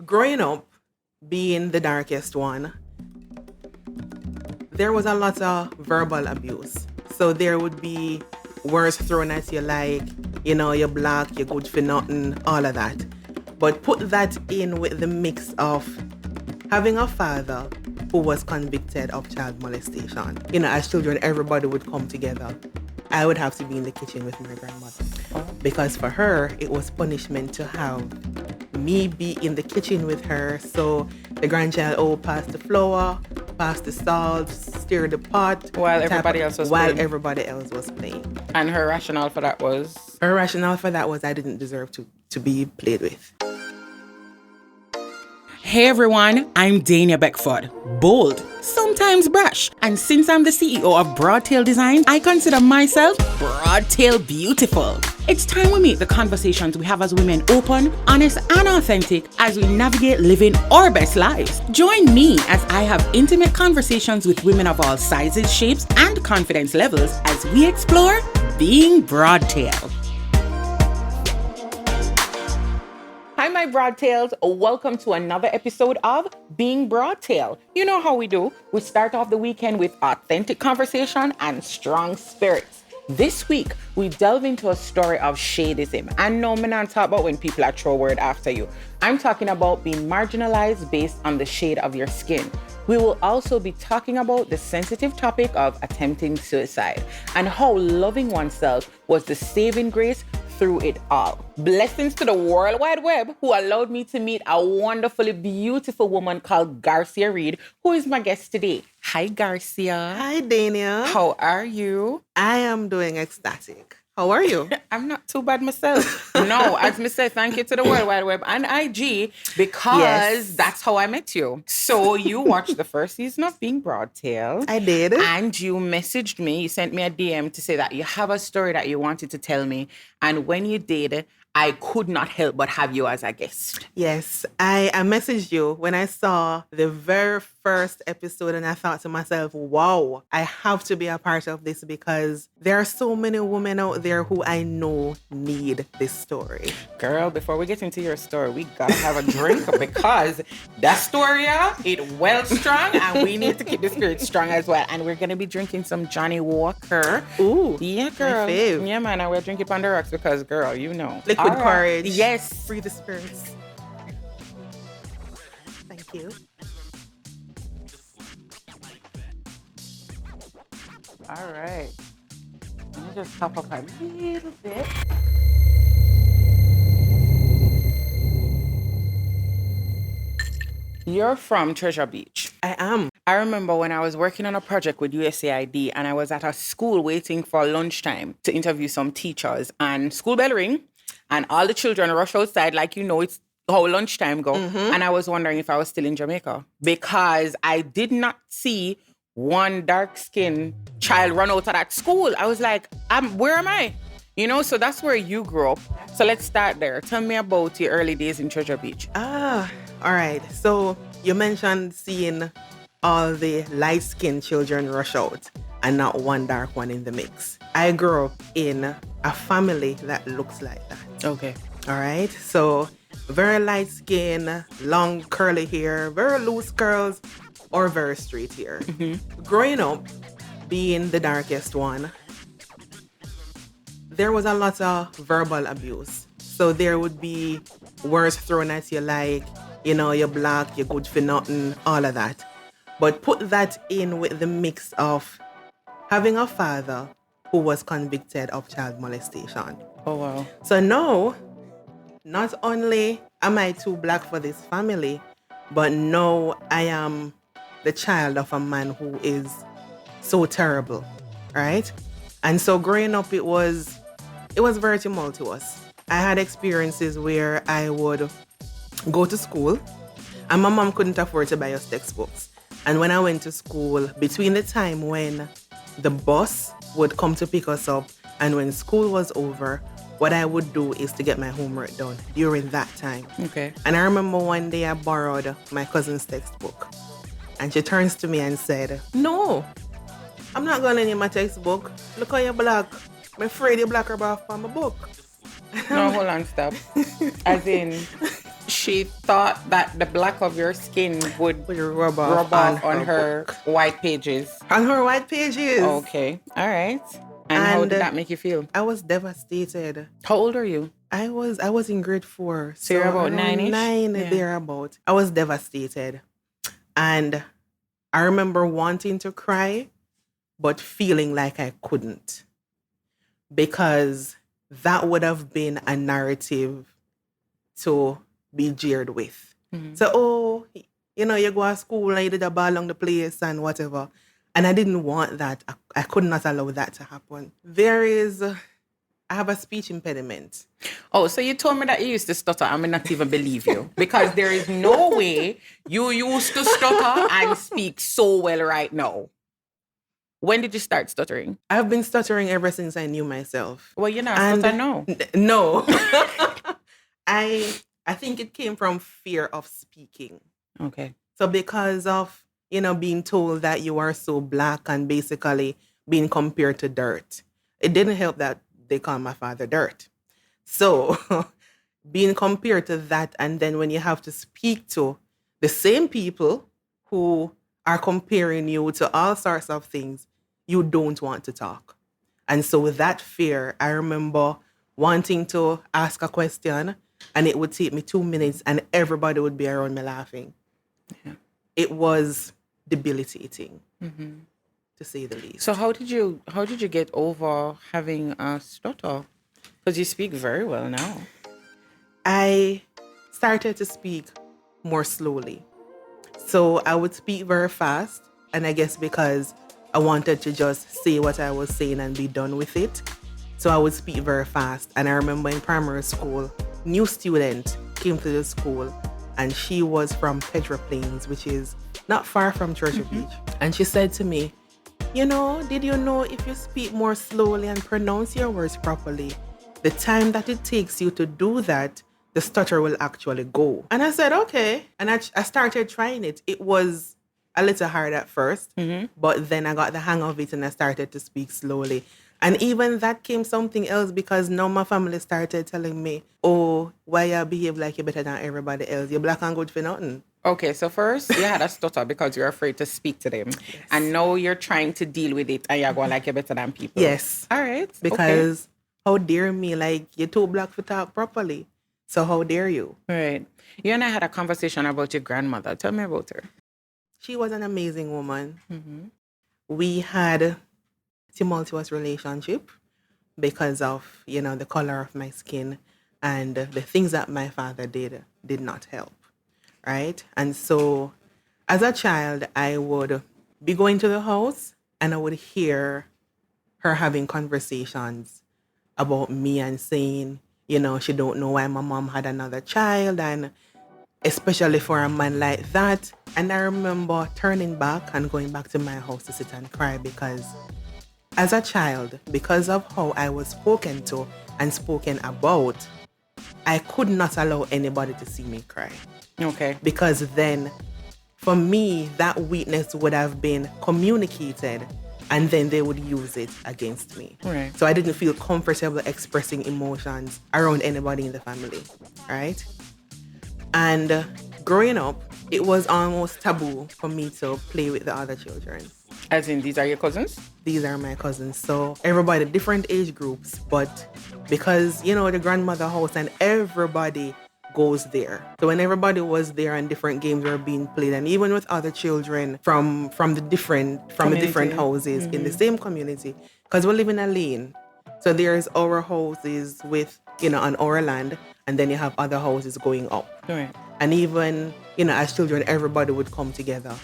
Growing up, being the darkest one, there was a lot of verbal abuse. So there would be words thrown at you like, you're black, you're good for nothing, all of that. But put that in with the mix of having a father who was convicted of child molestation. As children, everybody would come together. I would have to be in the kitchen with my grandmother. Because for her, it was punishment to have me be in the kitchen with her. So the grandchild, pass the flour, pass the salt, stir the pot. While everybody else was playing. And her rationale for that was? Her rationale for that was I didn't deserve to be played with. Hey everyone, I'm Dania Beckford. Bold, sometimes brash. And since I'm the CEO of Broadtail Design, I consider myself Broadtail beautiful. It's time we make the conversations we have as women open, honest, and authentic as we navigate living our best lives. Join me as I have intimate conversations with women of all sizes, shapes, and confidence levels as we explore being Broadtail. Hi, my Broadtails. Welcome to another episode of Being Broadtail. You know how we do. We start off the weekend with authentic conversation and strong spirits. This week, we delve into a story of shadeism. And no, I'm not talking about when people are throw word after you. I'm talking about being marginalized based on the shade of your skin. We will also be talking about the sensitive topic of attempting suicide and how loving oneself was the saving grace through it all. Blessings to the World Wide Web who allowed me to meet a wonderfully beautiful woman called Garcia Reid, who is my guest today. Hi, Garcia. Hi, Dania. How are you? I am doing ecstatic. How are you? I'm not too bad myself. No, as me say, thank you to the World Wide Web and IG because that's how I met you. So you watched the first season of Being Broadtail. I did. And you messaged me, you sent me a DM to say that you have a story that you wanted to tell me. And when you did, I could not help but have you as a guest. Yes, I messaged you when I saw the very first episode and I thought to myself, wow, I have to be a part of this because there are so many women out there who I know need this story. Girl, before we get into your story, we gotta have a drink because that story, it well strong and we need to keep the spirit strong as well. And we're gonna be drinking some Johnny Walker. Ooh, yeah, girl. My fave. Yeah, man, and we're drinking on the rocks because, girl, you know. Liquid courage. Yes. Free the spirits. Thank you. All right. Let me just top up a little bit. You're from Treasure Beach. I am. I remember when I was working on a project with USAID and I was at a school waiting for lunchtime to interview some teachers and school bell ring and all the children rush outside like it's how lunchtime go. Mm-hmm. And I was wondering if I was still in Jamaica because I did not see one dark-skinned child run out of that school. I was like, where am I? So that's where you grew up. So let's start there. Tell me about your early days in Treasure Beach. All right. So you mentioned seeing all the light-skinned children rush out and not one dark one in the mix. I grew up in a family that looks like that. Okay. All right. So very light skin, long curly hair, very loose curls, or very straight hair. Mm-hmm. Growing up, being the darkest one, there was a lot of verbal abuse. So there would be words thrown at you like, you're black, you're good for nothing, all of that. But put that in with the mix of having a father who was convicted of child molestation. Oh, wow. So now, not only am I too black for this family, but now I am the child of a man who is so terrible, right? And so growing up, it was very tumultuous. I had experiences where I would go to school and my mom couldn't afford to buy us textbooks. And when I went to school, between the time when the bus would come to pick us up and when school was over, what I would do is to get my homework done during that time. Okay. And I remember one day I borrowed my cousin's textbook. And she turns to me and said, no, I'm not going to need my textbook. Look how you're black. I'm afraid you're blacker off from my book. No, hold on, stop. As in, She thought that the black of your skin would Would rub rub off off on her book. white pages. On her white pages. Okay. All right. And how did that make you feel? I was devastated. How old are you? I was in grade 4. So you're about around 9-ish? 9 Yeah. thereabout. I was devastated. And I remember wanting to cry, but feeling like I couldn't. Because that would have been a narrative to be jeered with. Mhm. So, you go to school and you did a ball along the place and whatever. And I didn't want that. I could not allow that to happen. I have a speech impediment. Oh, so you told me that you used to stutter. I may not even believe you. Because there is no way you used to stutter and speak so well right now. When did you start stuttering? I've been stuttering ever since I knew myself. Well, you're not stutter now. No. I think it came from fear of speaking. Okay. So because of, being told that you are so black and basically being compared to dirt, it didn't help that they call my father dirt. So being compared to that, and then when you have to speak to the same people who are comparing you to all sorts of things, you don't want to talk. And so with that fear, I remember wanting to ask a question and it would take me 2 minutes and everybody would be around me laughing. Yeah. It was debilitating, to say the least. So how did you get over having a stutter? Because you speak very well now. I started to speak more slowly. So I would speak very fast, and I guess because I wanted to just say what I was saying and be done with it. So I would speak very fast. And I remember in primary school, new student came to the school and she was from Pedro Plains, which is not far from Churchill Beach. And she said to me, did you know if you speak more slowly and pronounce your words properly, the time that it takes you to do that, the stutter will actually go. And I said, okay. And I started trying it. It was a little hard at first, but then I got the hang of it and I started to speak slowly. And even that came something else because now my family started telling me, oh, why you behave like you're better than everybody else? You're black and good for nothing. Okay, so first you had a stutter because you're afraid to speak to them. Yes. And now you're trying to deal with it and you're going like you're better than people. Yes. All right. Because how dare me, like you're too black to talk properly. So how dare you? Right. You and I had a conversation about your grandmother. Tell me about her. She was an amazing woman. We had a tumultuous relationship because of, the color of my skin and the things that my father did not help, right? And so as a child, I would be going to the house and I would hear her having conversations about me and saying, she don't know why my mom had another child, and especially for a man like that. And I remember turning back and going back to my house to sit and cry because as a child, because of how I was spoken to and spoken about, I could not allow anybody to see me cry. Okay. Because then, for me, that weakness would have been communicated and then they would use it against me. Right. So I didn't feel comfortable expressing emotions around anybody in the family, right? And growing up, it was almost taboo for me to play with the other children. As in, these are your cousins? These are my cousins. So everybody, different age groups, but because, the grandmother house and everybody goes there. So when everybody was there and different games were being played, and even with other children from the different houses in the same community, because we live in a lane. So there's our houses with, on our land, and then you have other houses going up. Right. And even, as children, everybody would come together.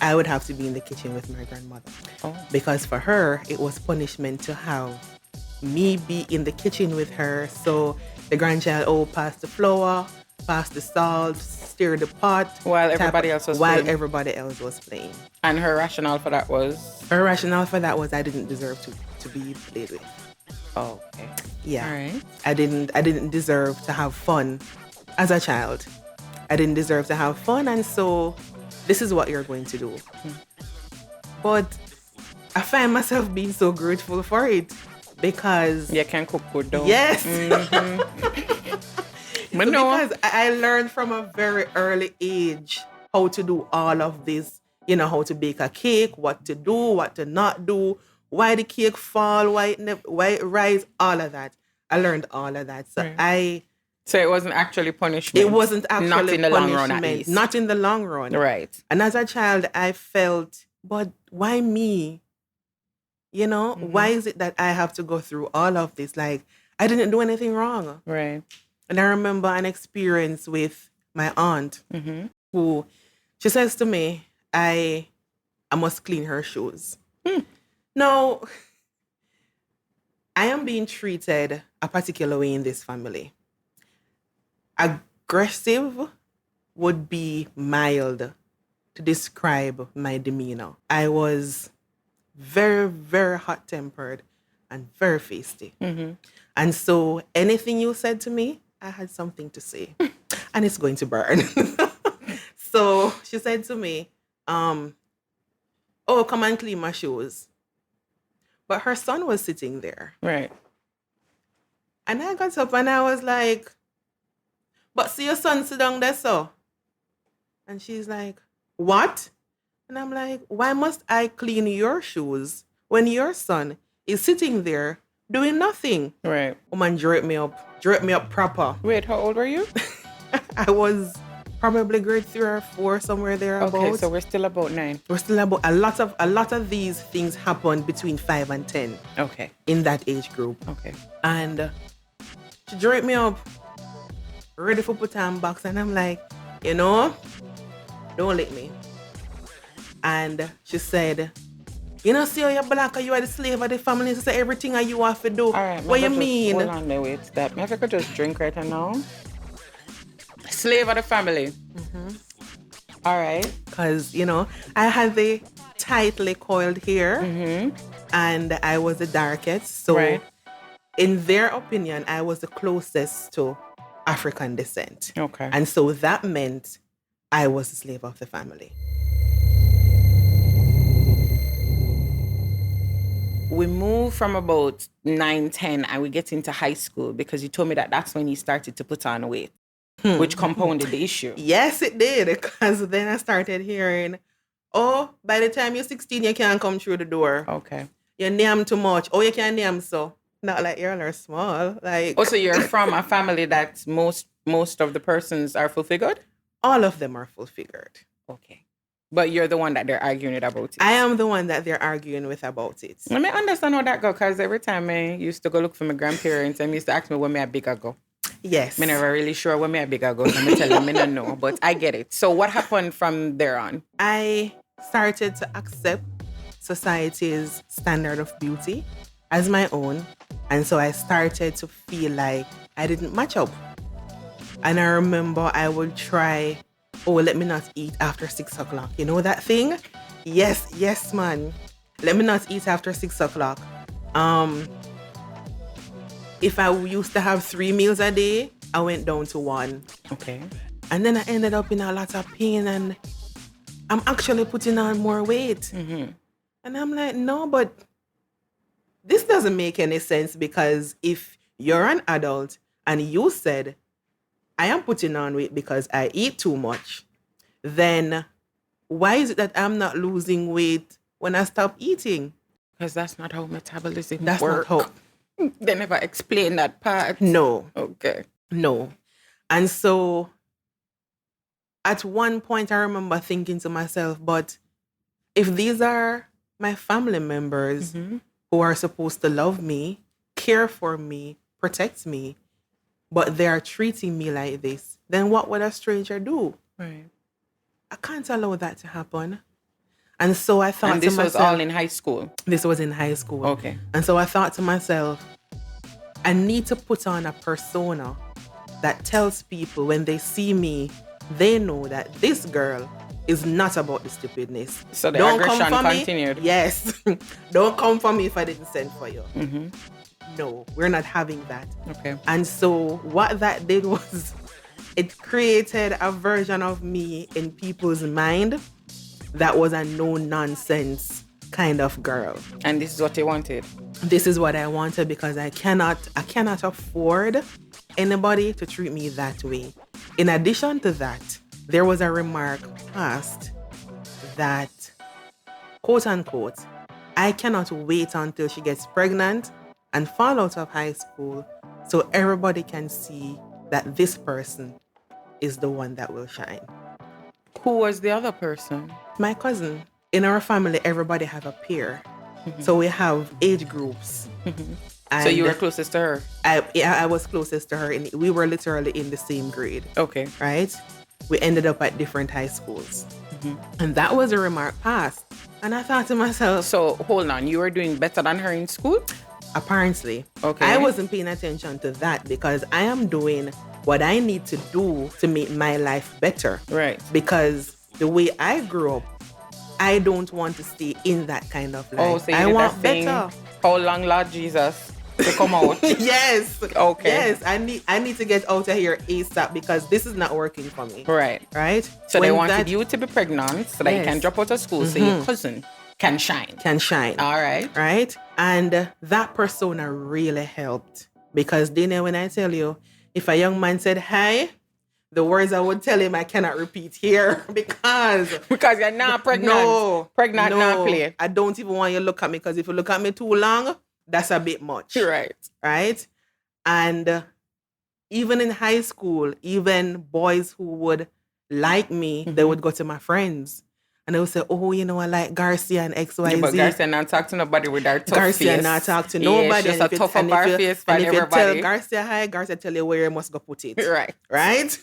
I would have to be in the kitchen with my grandmother. Oh. Because for her, it was punishment to have me be in the kitchen with her. So the grandchild, pass the flour, pass the salt, stir the pot. While everybody else was playing. And her rationale for that was? Her rationale for that was I didn't deserve to be played with. Oh, okay. Yeah. All right. I didn't deserve to have fun as a child. I didn't deserve to have fun, and so this is what you're going to do. But I find myself being so grateful for it because you can cook good though. Yes. But no. Because I learned from a very early age how to do all of this. You know, how to bake a cake, what to do, what to not do, why the cake fall, why it rise, all of that. I learned all of that. So Right. So it wasn't actually punishment. It wasn't actually not in the punishment. long run, at least. Not in the long run. Right. And as a child, I felt, but why me? You know, why is it that I have to go through all of this? Like, I didn't do anything wrong. Right. And I remember an experience with my aunt who, she says to me, I must clean her shoes. No, I am being treated a particular way in this family. Aggressive would be mild to describe my demeanor. I was very, very hot-tempered and very feisty. And so anything you said to me, I had something to say. And it's going to burn. So she said to me, oh, come and clean my shoes. But her son was sitting there. Right. And I got up and I was like, but see your son sit down there, so. And she's like, what? And I'm like, why must I clean your shoes when your son is sitting there doing nothing? Right. Woman draped me up proper. Wait, how old were you? I was probably grade 3 or 4, somewhere thereabouts. Okay, so we're still about 9. We're still about a lot of these things happen between 5 and 10. Okay. In that age group. Okay. And she draped me up, ready for put on box, and I'm like, you know, don't lick me. And she said, you know, see how you're black, you are the slave of the family, so everything you have to do. All right. What you mean? Hold on, wait, stop. Maybe I could just drink right now. Slave of the family. All right. Because, you know, I had the tightly coiled hair and I was the darkest. So in their opinion, I was the closest to African descent. Okay. And so that meant I was the slave of the family. We moved from about 9, 10 and we get into high school because you told me that that's when you started to put on weight, which compounded the issue. Yes, it did. Because then I started hearing, oh, by the time you're 16, you can't come through the door. Okay. You name too much. Oh, you can't name so. Not like you're small. Like. Also, you're from a family that most of the persons are full figured? All of them are full figured. Okay. But you're the one that they're arguing it about it. I am the one that they're arguing with about it. Let me understand how that go, because every time I used to go look for my grandparents, and used to ask me when me a bigger go. Yes. I'm never really sure when me a bigger go. So I'm telling them I don't know, but I get it. So what happened from there on? I started to accept society's standard of beauty as my own. And so I started to feel like I didn't match up. And I remember I would try, oh, let me not eat after 6 o'clock. You know that thing? Yes, man. Let me not eat after 6 o'clock. If I used to have 3 meals a day, I went down to 1. Okay. And then I ended up in a lot of pain and I'm actually putting on more weight. And I'm like, no, but this doesn't make any sense, because if you're an adult and you said, I am putting on weight because I eat too much, then why is it that I'm not losing weight when I stop eating? Because that's not how metabolism That's works. not how. They never explain that part. No. Okay. No. And so at one point I remember thinking to myself, but if these are my family members who are supposed to love me, care for me, protect me, but they are treating me like this, then what would a stranger do? Right. I can't allow that to happen. And so I thought And this to myself, was all in high school? This was in high school. Okay. And so I thought to myself, I need to put on a persona that tells people when they see me, they know that this girl is not about the stupidness. So the aggression continued. Me. Yes. Don't come for me if I didn't send for you. No, we're not having that. Okay. And so what that did was it created a version of me in people's mind that was a no-nonsense kind of girl. And this is what you wanted? This is what I wanted, because I cannot afford anybody to treat me that way. In addition to that, there was a remark passed that, quote unquote, I cannot wait until she gets pregnant and fall out of high school so everybody can see that this person is the one that will shine. Who was the other person? My cousin. In our family, everybody have a peer. So we have age groups. So you were closest to her? I was closest to her. And we were literally in the same grade. Okay. Right? We ended up at different high schools. And that was a remark passed. And I thought to myself... So, hold on. You were doing better than her in school? Apparently. Okay. I wasn't paying attention to that because I am doing what I need to do to make my life better. Right. Because the way I grew up, I don't want to stay in that kind of life. Oh, so you I did want that thing, better. how long, Lord Jesus, to come out? Yes. Okay. Yes, I need to get out of here ASAP because this is not working for me. Right. Right? So they wanted you to be pregnant so that you can drop out of school so your cousin can shine. Can shine. All right. Right? And that persona really helped because, Dana, when I tell you, if a young man said hi, the words I would tell him I cannot repeat here because you're not pregnant. No. Pregnant, not play. I don't even want you to look at me because if you look at me too long, that's a bit much. Right. Right? And even in high school, even boys who would like me, they would go to my friends. And they would say, oh, you know, I like Garcia and XYZ. Yeah, but Garcia not talk to nobody with our tough Garcia face. not talk to nobody. She's a tough up our face for and if you tell everybody. Garcia hi, Garcia tell you where you must go put it. Right. Right?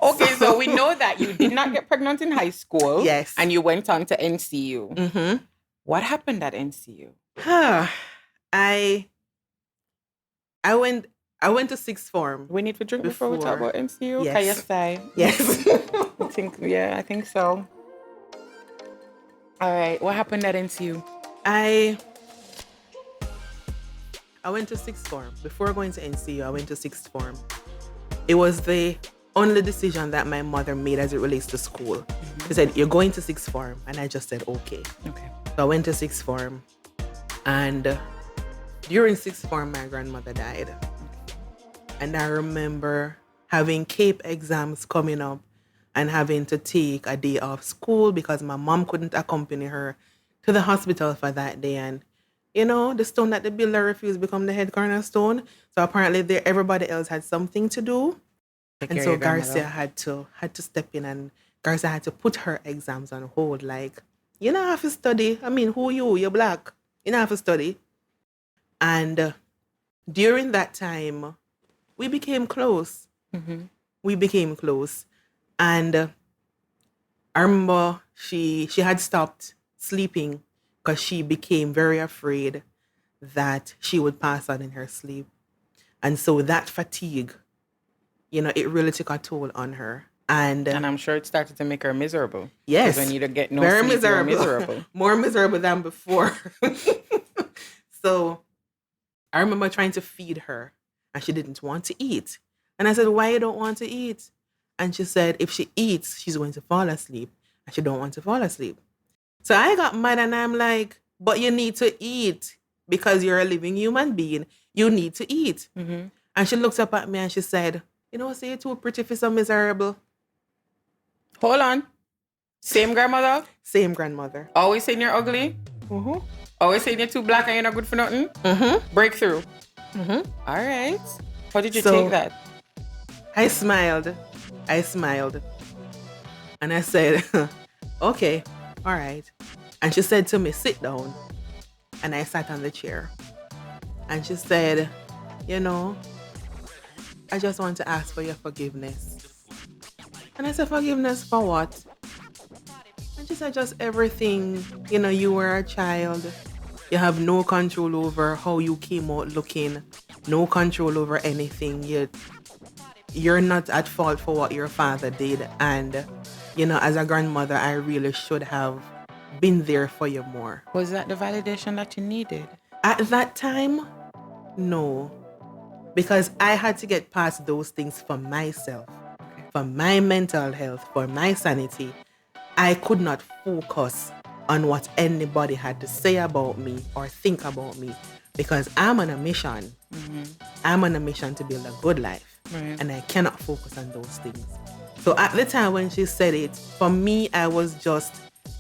Okay, so we know that you did not get pregnant in high school. Yes. And you went on to NCU. Mm-hmm. What happened at NCU? I went to sixth form. We need to drink before we talk about NCU? Yes. Yes. I think so. All right. What happened at NCU? I went to sixth form. Before going to NCU, I went to sixth form. It was the only decision that my mother made as it relates to school. She said, you're going to sixth form. And I just said, okay. Okay. So I went to sixth form. And during sixth form, my grandmother died. And I remember having CAPE exams coming up and having to take a day off school because my mom couldn't accompany her to the hospital for that day. And, you know, the stone that the builder refused become the head cornerstone. So apparently everybody else had something to do. And so Garcia had to step in, and Garcia had to put her exams on hold. Like, you don't have to study. I mean, who you? You're black. You don't have to study. And during that time, we became close. We became close. And I remember she had stopped sleeping because she became very afraid that she would pass on in her sleep. And so that fatigue, you know, it really took a toll on her. And I'm sure it started to make her miserable. Yes. Because when you don't get no very sleep, miserable. you're miserable. More miserable than before. So I remember trying to feed her and she didn't want to eat. And I said, why you don't want to eat? And she said, if she eats, she's going to fall asleep. And she don't want to fall asleep. So I got mad and I'm like, but you need to eat because you're a living human being. You need to eat. And she looked up at me and she said, you know, say you're too pretty for so miserable. Hold on. Same grandmother? Same grandmother. Always saying you're ugly? Always saying you're too black and you're not good for nothing? Breakthrough. All right. How did you take that? I smiled. And I said, okay, all right. And she said to me, sit down. And I sat on the chair. And she said, you know, I just want to ask for your forgiveness. And I said, forgiveness for what? And she said, just everything. You know, you were a child. You have no control over how you came out looking. No control over anything. You're not at fault for what your father did. And, you know, as a grandmother, I really should have been there for you more. Was that the validation that you needed? At that time, no. Because I had to get past those things for myself, for my mental health, for my sanity. I could not focus on what anybody had to say about me or think about me because I'm on a mission. I'm on a mission to build a good life. Right. and I cannot focus on those things. So at the time when she said it, for me, I was just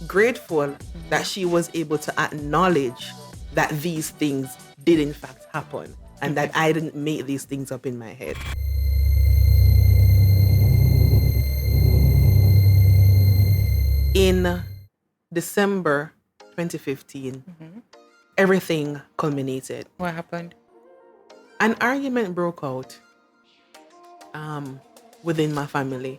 grateful that she was able to acknowledge that these things did in fact happen and that I didn't make these things up in my head. In December 2015, everything culminated. What happened? An argument broke out within my family.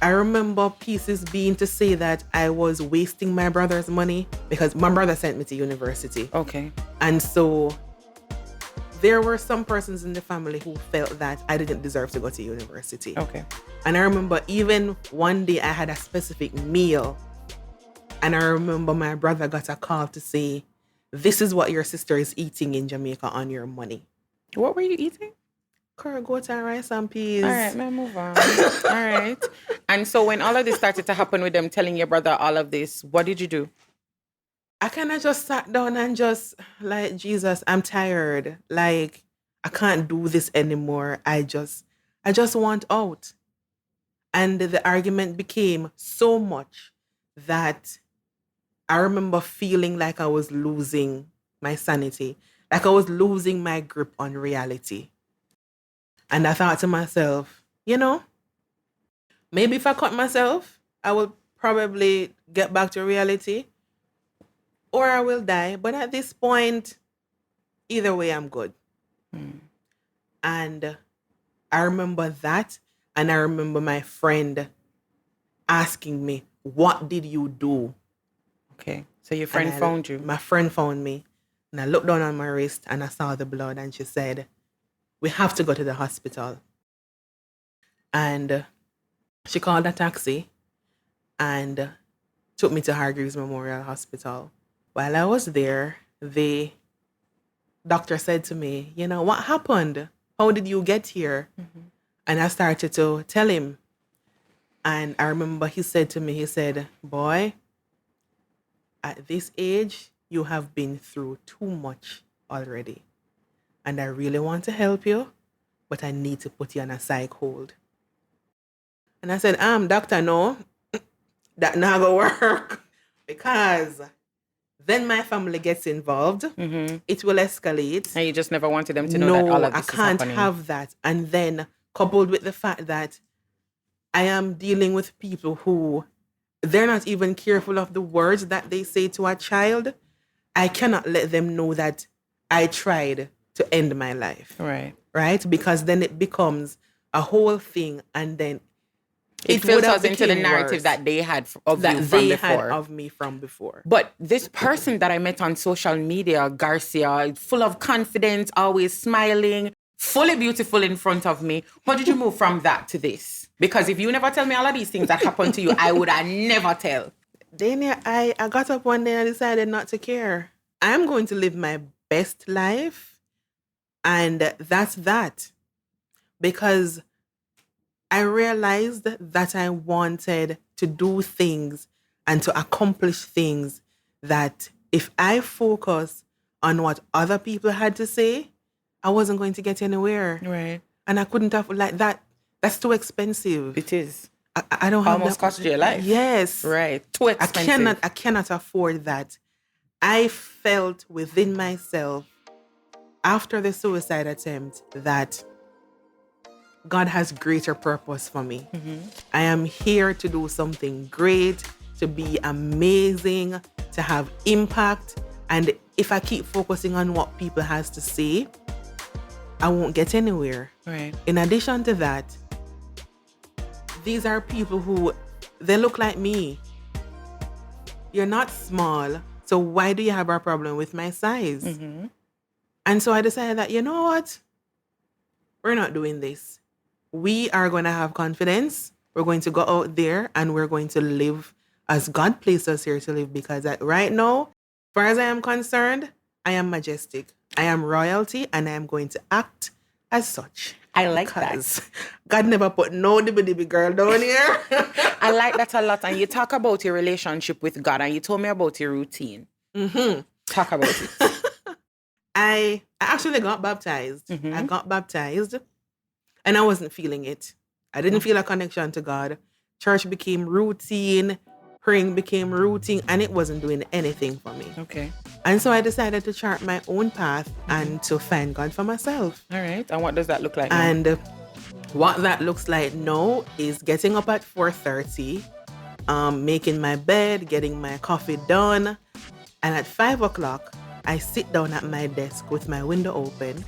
I remember pieces being to say that I was wasting my brother's money because my brother sent me to university. Okay. And so there were some persons in the family who felt that I didn't deserve to go to university. Okay. And I remember even one day I had a specific meal. And I remember my brother got a call to say, this is what your sister is eating in Jamaica on your money. What were you eating? Curry goat and rice and peas. All right, man, move on. All right. And so when all of this started to happen with them telling your brother all of this, what did you do? I kind of just sat down and just like, Jesus, I'm tired. Like, I can't do this anymore. I just want out. And the argument became so much that I remember feeling like I was losing my sanity, like I was losing my grip on reality. And I thought to myself, maybe if I cut myself, I will probably get back to reality or I will die. But at this point, either way, I'm good. And I remember that. And I remember my friend asking me, what did you do? Okay. So your friend phoned you? My friend phoned me. And I looked down on my wrist and I saw the blood. And she said, we have to go to the hospital. And she called a taxi and took me to Hargreaves Memorial Hospital. While I was there, the doctor said to me, what happened? How did you get here? And I started to tell him. And I remember he said to me, he said, boy, at this age, you have been through too much already. And I really want to help you, but I need to put you on a psych hold. And I said, doctor, no, that not gonna work. Because then my family gets involved. It will escalate. And you just never wanted them to know that all of this is happening. I can't have that. And then coupled with the fact that I am dealing with people who they're not even careful of the words that they say to a child, I cannot let them know that I tried to end my life. Right? Because then it becomes a whole thing, and then it filters into the narrative that they had of you from before. Had of me from before. But this person that I met on social media, Garcia, full of confidence, always smiling, fully beautiful in front of me. How did you move from that to this? Because if you never tell me all of these things that happened to you, I would have never tell. Dania, I got up one day and I decided not to care. I'm going to live my best life. And that's that. Because I realized that I wanted to do things and to accomplish things that if I focus on what other people had to say, I wasn't going to get anywhere. Right. And I couldn't have, like that. That's too expensive. It is. I don't have almost cost you your life. Yes. Right. Too expensive. I cannot afford that. I felt within myself after the suicide attempt that God has greater purpose for me. I am here to do something great, to be amazing, to have impact. And if I keep focusing on what people has to say, I won't get anywhere. Right. In addition to that, these are people who, they look like me. You're not small, so why do you have a problem with my size? And so I decided that, you know what? We're not doing this. We are going to have confidence. We're going to go out there and we're going to live as God placed us here to live, because right now, as far as I am concerned, I am majestic. I am royalty and I am going to act as such. I like that. God never put no dibby girl down here. I like that a lot. And you talk about your relationship with God and you told me about your routine. Talk about it. I actually got baptized. I got baptized. and I wasn't feeling it. I didn't feel a connection to God. Church became routine, praying became routine, and it wasn't doing anything for me. Okay. And so I decided to chart my own path and to find God for myself. All right. And what does that look like now? And what that looks like now is getting up at 4:30, making my bed, getting my coffee done. And at 5 o'clock, I sit down at my desk with my window open,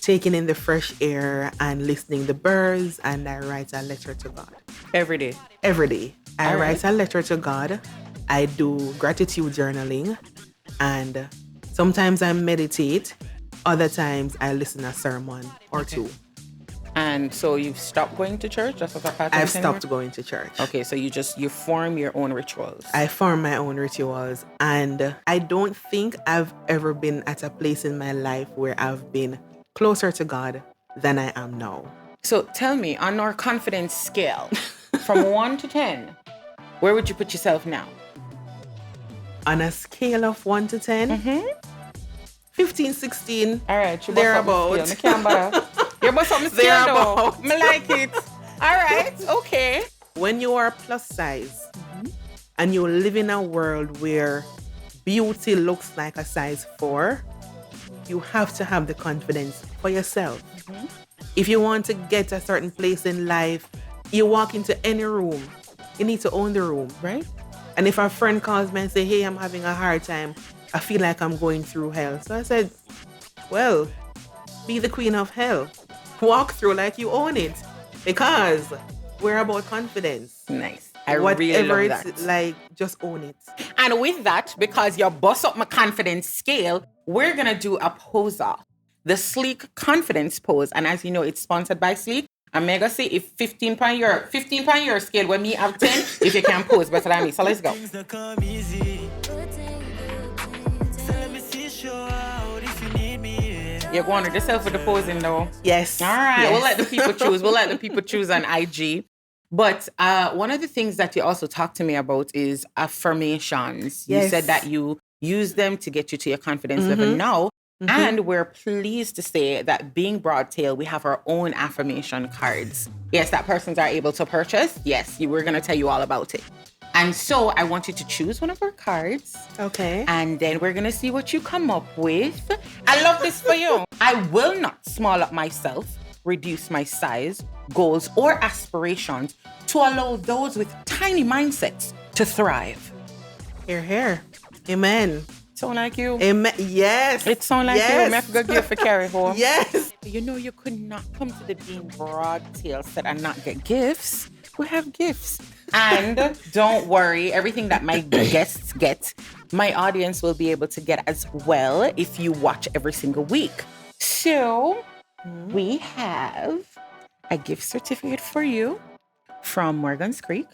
taking in the fresh air and listening the birds, and I write a letter to God. Every day. Every day. I All write a letter to God. I do gratitude journaling, and sometimes I meditate. Other times I listen a sermon or two. And so you've stopped going to church? That's what I've stopped going to church. Okay, so you form your own rituals. I form my own rituals, and I don't think I've ever been at a place in my life where I've been closer to God than I am now. So tell me, on our confidence scale, from 1 to 10, where would you put yourself now? On a scale of 1 to 10, 15, 16. All right, you thereabouts. You're about something scale though. I like it. All right, okay. When you are plus size and you live in a world where beauty looks like a size 4, you have to have the confidence for yourself. If you want to get a certain place in life, you walk into any room, you need to own the room, Right? And if a friend calls me and say, hey, I'm having a hard time, I feel like I'm going through hell. So I said, well, be the queen of hell. Walk through like you own it, because we're about confidence. Nice. I Whatever really love it's that. like, just own it. And with that, because you bust up my confidence scale, we're going to do a pose off. The Sleek Confidence Pose. And as you know, it's sponsored by Sleek. I'm going to say if 15 pound your scale, when me have 10, if you can pose better than me. So let's go. You're going to yourself with the posing though. Yes. All right. Yes. We'll let the people choose. We'll let the people choose on IG. But one of the things that you also talked to me about is affirmations. You Yes. said that you use them to get you to your confidence level now. And we're pleased to say that being Broadtail, we have our own affirmation cards. Yes, that persons are able to purchase. Yes, we're going to tell you all about it. And so I want you to choose one of our cards. Okay. And then we're going to see what you come up with. I love this for you. I will not small up myself, reduce my size, goals, or aspirations to allow those with tiny mindsets to thrive. Here. Amen. Sound like you? Amen. Yes. It sound like you. I have to go give for carry home. Yes. You know, you could not come to the Being Broadtail set and not get gifts. We have gifts. And don't worry, everything that my guests get, my audience will be able to get as well if you watch every single week. So we have a gift certificate for you from Morgan's Creek.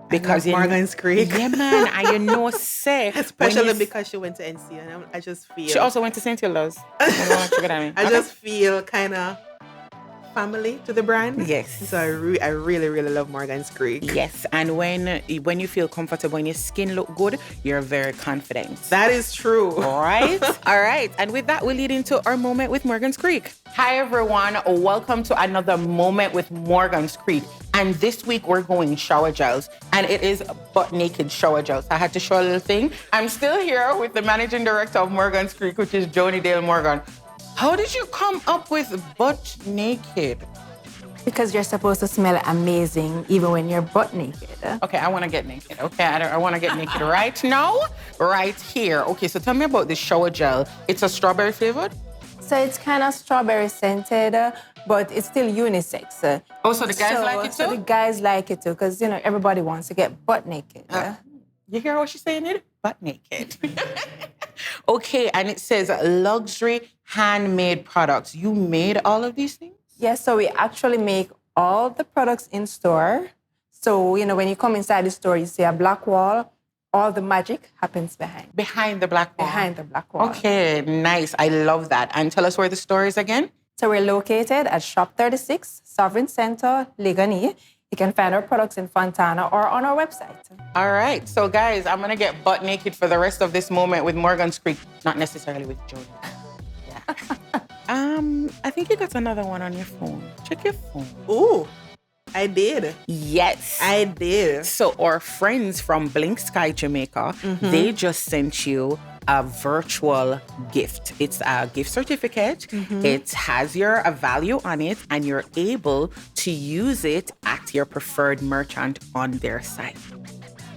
Because Morgan's Creek. Yeah, man. And you know, say. Especially because she went to NC, and I just feel. She also went to St. Hilda's. I just feel kind of family to the brand. Yes. So I really, really love Morgan's Creek. Yes. And when you feel comfortable, when your skin look good, you're very confident. That is true. All right. All right. And with that, we lead into our moment with Morgan's Creek. Hi, everyone. Welcome to another moment with Morgan's Creek. And this week we're going shower gels, and it is butt naked shower gels. I had to show a little thing. I'm still here with the managing director of Morgan's Creek, which is Joni Dale Morgan. How did you come up with butt naked? Because you're supposed to smell amazing even when you're butt naked. Okay, I want to get naked. Okay, I want to get naked right now, right here. Okay, so tell me about this shower gel. It's a strawberry flavored? So it's kind of strawberry scented, but it's still unisex. Oh, so the guys like it too? So the guys like it too, because, you know, everybody wants to get butt naked. You hear what she's saying? It butt naked. Okay, and it says luxury handmade products. You made all of these things? Yes, so we actually make all the products in store. So, you know, when you come inside the store, you see a black wall. All the magic happens behind. Behind the black wall? Behind the black wall. Okay, nice. I love that. And tell us where the store is again? So we're located at Shop 36, Sovereign Center, Ligoni. You can find our products in Fontana or on our website. All right. So, guys, I'm going to get butt naked for the rest of this moment with Morgan's Creek. Not necessarily with Joni. Yeah. I think you got another one on your phone. Check your phone. Ooh, I did. Yes. I did. So our friends from Blink Sky Jamaica, they just sent you a virtual gift. It's a gift certificate. It has a value on it, and you're able to use it at your preferred merchant on their site.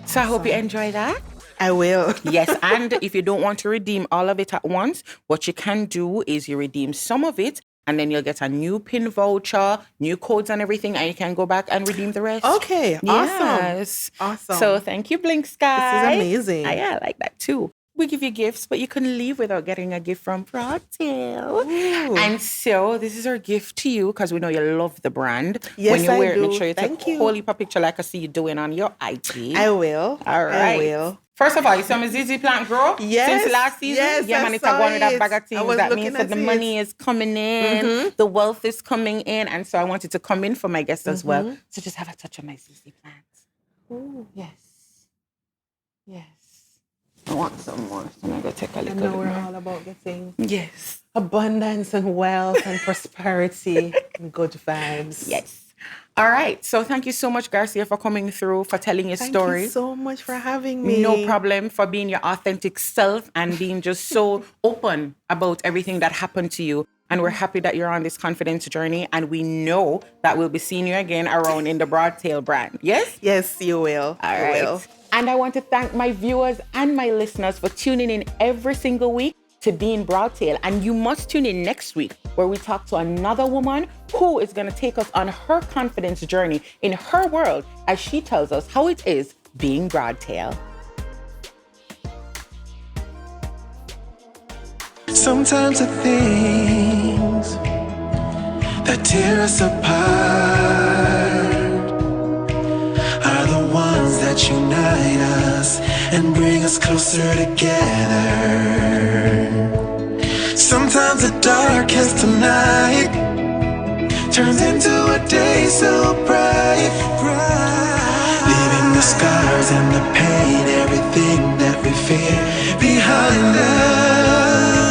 So I hope you enjoy that. I will. Yes, and if you don't want to redeem all of it at once, what you can do is you redeem some of it, and then you'll get a new PIN voucher, new codes and everything, and you can go back and redeem the rest. Okay, Yes. awesome. So thank you, Blink Sky. This is amazing. Yeah, I like that too. We give you gifts, but you couldn't leave without getting a gift from Broadtail. Ooh. And so this is our gift to you because we know you love the brand. Yes, when you I wear do. it, make sure you Thank take a you. whole heap of picture like I see you doing on your IG. I will. All right. I will. First of all, you saw my ZZ plant grow Yes. since last season. Yes, Yeah, I man, it's saw one with that it. bag of I things. was That looking means that at the it. money is coming in, the wealth is coming in, and so I wanted to come in for my guests as well. So just have a touch of my ZZ plants. Ooh. Yes. Yes. I want some more, so I'm gonna take a I little know bit we're more. all about getting Yes. abundance and wealth and prosperity and good vibes. Yes. All right. So thank you so much, Garcia, for coming through, for telling your Thank stories. you so much for having me. No problem, for being your authentic self and being just so open about everything that happened to you. And we're happy that you're on this confidence journey. And we know that we'll be seeing you again around in the Broadtail brand. Yes? Yes, you will. All You right. will. And I want to thank my viewers and my listeners for tuning in every single week to Being Broadtail. And you must tune in next week where we talk to another woman who is going to take us on her confidence journey in her world as she tells us how it is being Broadtail. Sometimes the things that tear us apart are the ones that unite us and bring us closer together. Sometimes the darkest of night turns into a day so bright, leaving the scars and the pain, everything that we fear behind us.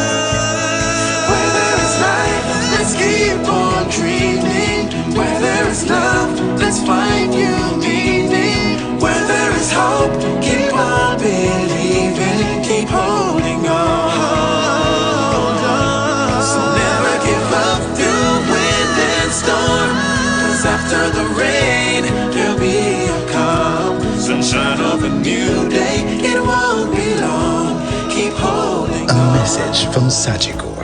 Where there is light, let's keep on dreaming. Where there is love, let's find new meaning. Where there is hope, keep on believing, keep holding on. So never give up through wind and storm, 'cause after the rain, there'll be a calm. Sunshine of a new day, it won't be long. Keep holding on. A message from Sajiko.